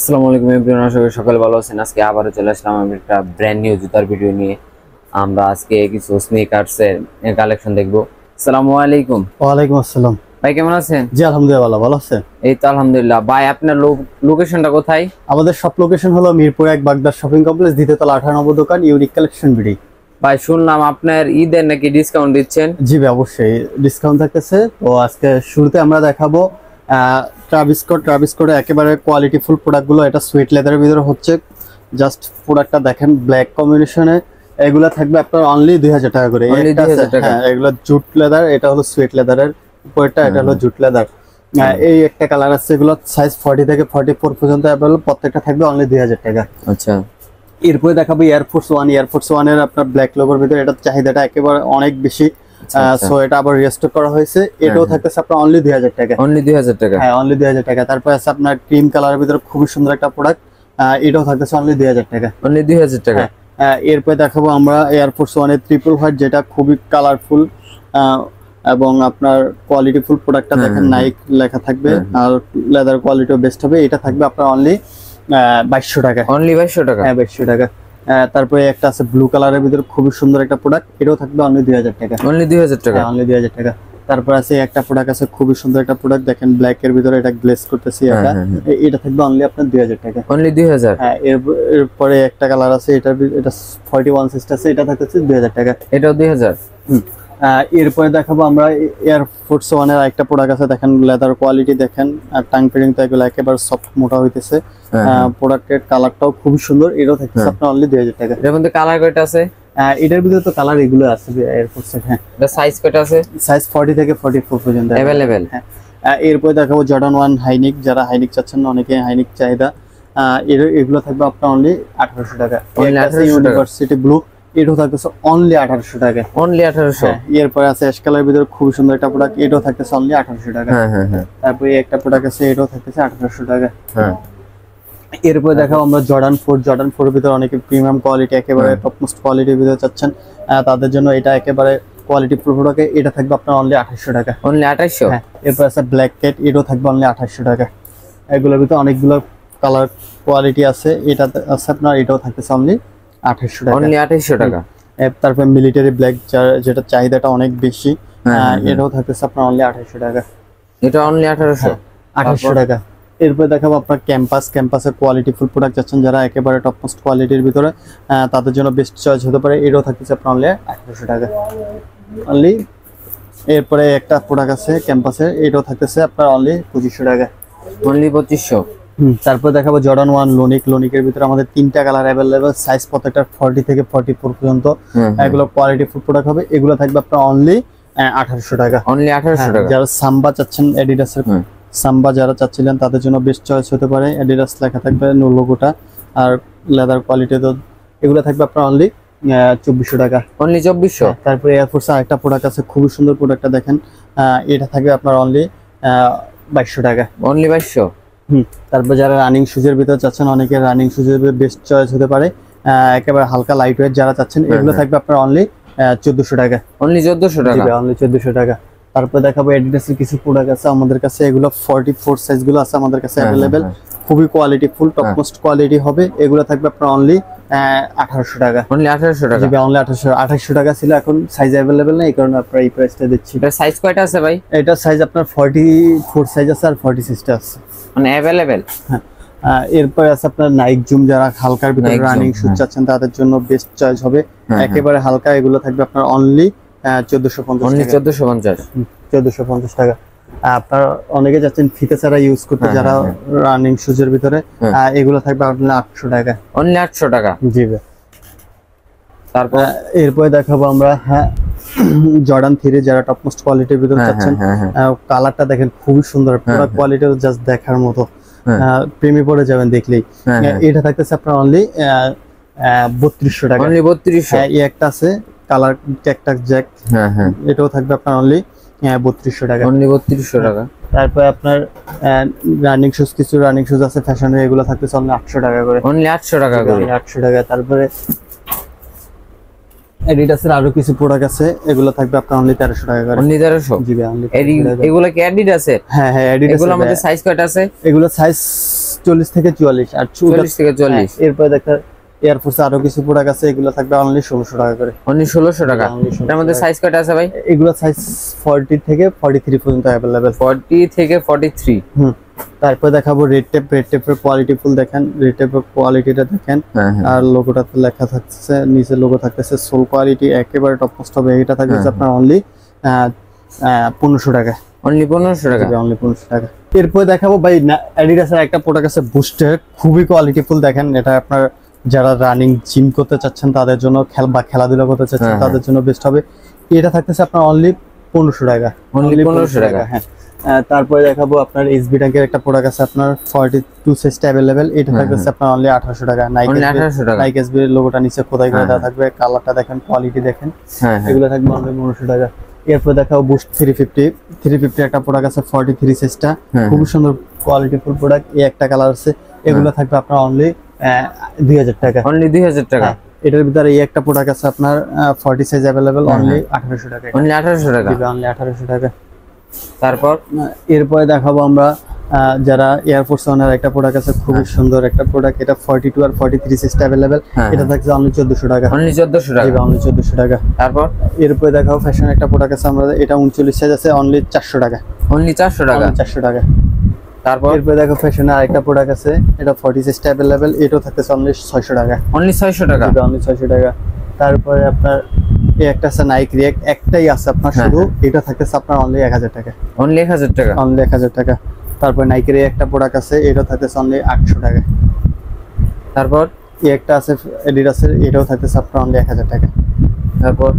আসসালামু আলাইকুম এভরিওয়ান, আশা করি সকালে ভালো আছেন। আজকে আবারও চলে আসলাম আমি একটা ব্র্যান্ড নিউ জুতার ভিডিও নিয়ে। আমরা আজকে কিছু স্নিকার্স এর কালেকশন দেখবো। আসসালামু আলাইকুম। ওয়ালাইকুম আসসালাম। ভাই কেমন আছেন? জি আলহামদুলিল্লাহ, ভালো আছেন? এই তো আলহামদুলিল্লাহ। ভাই আপনার লোকেশনটা কোথায়? আমাদের সব লোকেশন হলো মিরপুর 1 বাগদার শপিং কমপ্লেক্স, দ্বিতীয়তলা 98 দোকান, ইউনিক কালেকশন বিডি। ভাই শুনলাম আপনার ঈদের নাকি ডিসকাউন্ট দিচ্ছেন? জি ভাই, অবশ্যই ডিসকাউন্ট থাকতেছে। তো আজকে শুরুতে আমরা দেখাবো ট্রাভিসকোর একেবারে কোয়ালিটিফুল প্রোডাক্টগুলো। এটা সুইট লেদারের ভিতরে হচ্ছে। জাস্ট প্রোডাক্টটা দেখেন, ব্ল্যাক কম্বিনেশনে। এগুলো থাকবে আপনার অনলি 2000 টাকা করে। হ্যাঁ, এগুলো জুট লেদার, এটা হলো সুইট লেদারের উপরটা, এটা হলো জুট লেদার। এই একটা কালার আছে, এগুলো সাইজ 40 থেকে 44 পর্যন্ত अवेलेबल, প্রত্যেকটা থাকবে অনলি 2000 টাকা। আচ্ছা, এরপরে দেখাবো এয়ারফোর্স ওয়ান এর আপনার ব্ল্যাক লোগোর ভিতরে। এটা চাহিদাটা একেবারে অনেক বেশি, সো এটা আবার রিস্টক করা হয়েছে। এটাও থাকতেছে আপনার অনলি 2000 টাকা। অনলি 2000 টাকা? হ্যাঁ, অনলি 2000 টাকা। তারপর আছে আপনার ক্রিম কালারের ভিতরে খুবই সুন্দর একটা প্রোডাক্ট, এটাও থাকতেছে অনলি 2000 টাকা। অনলি 2000 টাকা। এরপরে দেখাবো আমরা এয়ারফোর্স ওয়ানের ট্রিপল হোয়াইট, যেটা খুবই কালারফুল এবং আপনার কোয়ালিটিফুল প্রোডাক্টটা দেখেন, নাইক লেখা থাকবে আর লেদার কোয়ালিটিও বেস্ট হবে। এটা থাকবে আপনার অনলি 2200 টাকা। অনলি 2200 টাকা? হ্যাঁ, 2200 টাকা। তারপরে একটা আছে ব্লু কালারের ভিতরে খুবই সুন্দর একটা প্রোডাক্ট, এটাও থাকবে অনলি 2000 টাকা। অনলি 2000 টাকা? অনলি 2000 টাকা। তারপর আছে একটা প্রোডাক্ট আছে খুবই সুন্দর একটা প্রোডাক্ট, দেখেন ব্ল্যাক এর ভিতরে, এটা গ্লেজ করতেছি। এটা থাকবে অনলি আপনার 2000 টাকা। অনলি 2000? হ্যাঁ। এরপরে একটা কালার আছে, এটা 41 সিস্ট আছে, এটা থাকতেছে 2000 টাকা। এটাও 2000? এরপরে দেখাবো আমরা এয়ারফোর্স ওয়ানের একটা প্রোডাক্ট আছে, দেখেন লেদার কোয়ালিটি দেখেন, আর টাং ফিটিং তো এগুলো একেবারে সফট মোটা হইতেছে। প্রোডাক্টের কালারটাও খুবই সুন্দর, এটাও থাকতেছে আপনার অনলি 2000 টাকা। এর মধ্যে কালার কয়টা আছে? এটার ভিতরে তো কালার এগুলো আছে এয়ারফোর্স এর। হ্যাঁ, এটা সাইজ কয়টা আছে? সাইজ 40 থেকে 44 পর্যন্ত अवेलेबल। হ্যাঁ। এরপরে দেখাবো জর্ডান 1 হাইনিক, যারা হাইনিক চাচ্ছেন, অনেকে হাইনিক চাহিদা, এগুলো থাকবে আপনার অনলি 1800 টাকা। ইউনিভার্সিটি ব্লু, এটাও থাকতেছে অনলি 1800 টাকা। অনলি 1800? এরপরে আছে অ্যাশ কালারের ভিতরে খুবই সুন্দর একটা প্রোডাক্ট, এটাও থাকতেছে অনলি 1800 টাকা। তারপরে একটা প্রোডাক্ট আছে, এটাও থাকতেছে 1800 টাকা। এরপরে দেখাবো আমরা জর্ডান 4 এর ভিতরে অনেকে প্রিমিয়াম কোয়ালিটি, একেবারে টপ মোস্ট কোয়ালিটির ভিতরে চাচ্ছেন, তাদের জন্য এটা একেবারে কোয়ালিটি প্রোডাক্ট, এটা থাকবে আপনার অনলি 2800 টাকা। অনলি 2800? হ্যাঁ। এরপর আছে ব্ল্যাক ক্যাট, এটাও থাকবে অনলি 2800 টাকা। এগুলোর ভিতরে অনেকগুলো কালার কোয়ালিটি আছে, এটা আছে আপনার, এটাও থাকতেছে অনলি 2800 টাকা। অনলি 2800 টাকা? তারপর মিলিটারি ব্ল্যাক, যেটা চাহিদাটা অনেক বেশি, এটাও থাকতেছে আপনার অনলি 2800 টাকা। এটা অনলি 1800 টাকা। এরপর দেখাবো আপনার ক্যাম্পাসের কোয়ালিটিফুল প্রোডাক্ট যাচ্ছেন, যারা একেবারে টপ মোস্ট কোয়ালিটির ভিতরে, তাদের জন্য বেস্ট চয়েস হতে পারে। এটাও থাকতেছে আপনার অনলি 1800 টাকা অনলি। এরপরে একটা প্রোডাক্ট আছে ক্যাম্পাসের, এটাও থাকতেছে আপনার অনলি 2500 টাকা। অনলি 2500? তারপর দেখাবো জর্ডান 1 লোনিকের ভিতরে আমাদের 3টা কালার अवेलेबल, সাইজ প্রত্যেকটা 40 থেকে 44 পর্যন্ত। এগুলো কোয়ালিটিফুল প্রোডাক্ট হবে, এগুলো থাকবে আপনার অনলি 1800 টাকা। অনলি 1800 টাকা? যারা সাম্বা চাচ্ছেন, অ্যাডিডাসের সাম্বা যারা চাচ্ছিলেন, তাদের জন্য বেস্ট চয়েস হতে পারে। অ্যাডিডাস লেখা থাকবে, নো লোগোটা, আর লেদার কোয়ালিটি, তো এগুলো থাকবে আপনার অনলি 2400 টাকা। অনলি 2400? তারপরে এয়ারফোর্স আরেকটা প্রোডাক্ট আছে, খুবই সুন্দর প্রোডাক্টটা দেখেন, এটা থাকবে আপনার অনলি 2200 টাকা। অনলি 2200? তারপর যারা রানিং শুজের ভিতরে চাচ্ছেন, অনেকে রানিং শুজের বেস্ট চয়েস হতে পারে, একেবারে হালকা লাইট ওয়েট যারা চাচ্ছেন, এগুলো থাকবে আপনার অনলি 1400 টাকা। অনলি 1400 টাকা? অনলি 1400 টাকা। তারপর দেখাবো অ্যাডিডাসের কিছু প্রোডাক্ট আছে আমাদের কাছে, এগুলো 44 সাইজ গুলো আছে আমাদের কাছে अवेलेबल, খুবই quality full top most quality হবে। এগুলো থাকবে আপনার অনলি 1800 টাকা। অনলি 1800 টাকা? অনলি 1800 টাকা ছিল, এখন সাইজ अवेलेबल না, এই কারণে আপনারা এই প্রাইসটা দিচ্ছি। এটা সাইজ কয়টা আছে ভাই? এটা সাইজ আপনার 44 সাইজ আছে আর 46 আছে, মানে अवेलेबल। হ্যাঁ। এরপরে আছে আপনার নাইক জুম, যারা হালকার ভিতরে রানিং শুজ চাচ্ছেন, তাদের জন্য বেস্ট চয়েস হবে, একেবারে হালকা। এগুলো থাকবে আপনার অনলি 1450 অনলি 1450? 1450 টাকা। আপনার অনেকে যাচ্ছেন ফিতে ছাড়া ইউজ করতে, যারা রানিং শুজের ভিতরে, এগুলো থাকবে আপনার 800 টাকা। অনলি 800 টাকা? জি ভাই। তারপর এরপরে দেখাবো আমরা জর্ডান 3 যারা টপ মোস্ট কোয়ালিটির ভিতরে চাচ্ছেন, কালারটা দেখেন খুবই সুন্দর, পুরো কোয়ালিটি জাস্ট দেখার মতো, প্রেমে পড়ে যাবেন দেখলেই। এটা থাকতেছে আপনার অনলি 3200 টাকা। অনলি 3200? এই একটা আছে কালার ট্যাকটাক জ্যাক, এটাও থাকবে আপনার অনলি 3200 টাকা। অনলি 3200 টাকা। তারপর আপনার রানিং শুজ, কিছু রানিং শুজ আছে ফ্যাশনের, এগুলো থাকতেছে অনলি 800 টাকা করে। অনলি 800 টাকা করে? 800 টাকা। তারপরে অ্যাডিডাসের আরো কিছু প্রোডাক্ট আছে, এগুলো থাকবে আপনার অনলি 1300 টাকা করে। অনলি 1300? জি ভাই, অনলি। এগুলো কি অ্যাডিডাসের? হ্যাঁ হ্যাঁ, অ্যাডিডাস। এগুলোর মধ্যে সাইজ কয়টা আছে? এগুলো সাইজ 40 থেকে 44 আর 40 থেকে 44। এরপর দেখা এয়ারফোর্স আরো কিছু প্রোডাক্ট আছে, এগুলো থাকবে অনলি 1600 টাকা করে। অনলি 1600 টাকা। এর মধ্যে সাইজ কয়টা আছে ভাই? এগুলো সাইজ 40 থেকে 43 পর্যন্ত अवेलेबल। 40 থেকে 43। তারপর দেখাবো রেড টেপের কোয়ালিটি ফুল দেখেন, রেড টেপের কোয়ালিটিটা দেখেন। আর লোগোটাতে লেখা থাকছে, নিচে লোগো থাকতেছে সোল কোয়ালিটি, একেবারে টপ মোস্ট হবে। এটা থাকবে আপনার অনলি 1500 টাকা। অনলি 1500 টাকা? অনলি 1500 টাকা। এরপর দেখাবো ভাই অ্যাডিডাসের একটা প্রোডাক্ট আছে বুস্টার, খুবই কোয়ালিটি ফুল দেখেন। এটা আপনার যারা রানিং জিম করতে চাচ্ছেন তাদের জন্য, খেলাধুলা করতে চাচ্ছেন তাদের জন্য বেস্ট হবে। এটা থাকতেছে আপনার অনলি 1500 টাকা। অনলি 1500 টাকা। হ্যাঁ। তারপরে দেখাবো আপনার এসবি ট্যাঙ্কের একটা প্রোডাক্ট আছে আপনার 42 সাইজটা अवेलेबल। এটা থাকতেছে আপনার অনলি 1800 টাকা। নাইক এসবি এর লোগোটা নিচে খোদাই করে দেওয়া থাকবে, কালারটা দেখেন, কোয়ালিটি দেখেন। এগুলো থাকবে অনলি 1500 টাকা। এরপর দেখাবো বুস্ট 350 একটা প্রোডাক্ট আছে 43 সাইজটা, খুব সুন্দর কোয়ালিটি ফুল প্রোডাক্ট। এই একটা কালার আছে, এগুলো থাকবে আপনার অনলি 2000 টাকা। অনলি 2000 টাকা। এটার ভিতরে এই একটা প্রোডাক্ট আছে আপনার 40 সাইজ अवेलेबल, অনলি 1800 টাকা। অনলি 1800 টাকা। অনলি 1800 টাকা। তারপর এরপরে দেখাবো আমরা যারা এয়ারফোর্স ওয়ানের একটা প্রোডাক্ট আছে, খুবই সুন্দর একটা প্রোডাক্ট। এটা 42 আর 43 সাইজটা अवेलेबल। এটা থাকছে অনলি 1400 টাকা। অনলি 1400 টাকা। অনলি 1400 টাকা। তারপর এরপরে দেখাবো ফ্যাশন একটা প্রোডাক্ট আছে আমরা, এটা 39 সাইজ আছে, অনলি 400 টাকা। অনলি 400 টাকা। 400 টাকা। তারপর এরপরে দেখো ফ্যাশনের আরেকটা প্রোডাক্ট আছে, এটা 40 সাইজটা अवेलेबल। এটাও থাকতেছে অনলি 600 টাকা। অনলি 600 টাকা। অনলি 600 টাকা। তারপরে আপনার এই একটা আছে নাইক রিয়েক্ট, একটাই আছে আপনার শুধু, এটা থাকতেছে আপনার অনলি 1000 টাকা। অনলি 1000 টাকা। অনলি 1000 টাকা। তারপর নাইকের একটা প্রোডাক্ট আছে, এটা থাকতেছে অনলি 800 টাকা। তারপর এই একটা আছে অ্যাডিডাসের, এটাও থাকতেছে আপনার অনলি 1000 টাকা। তারপর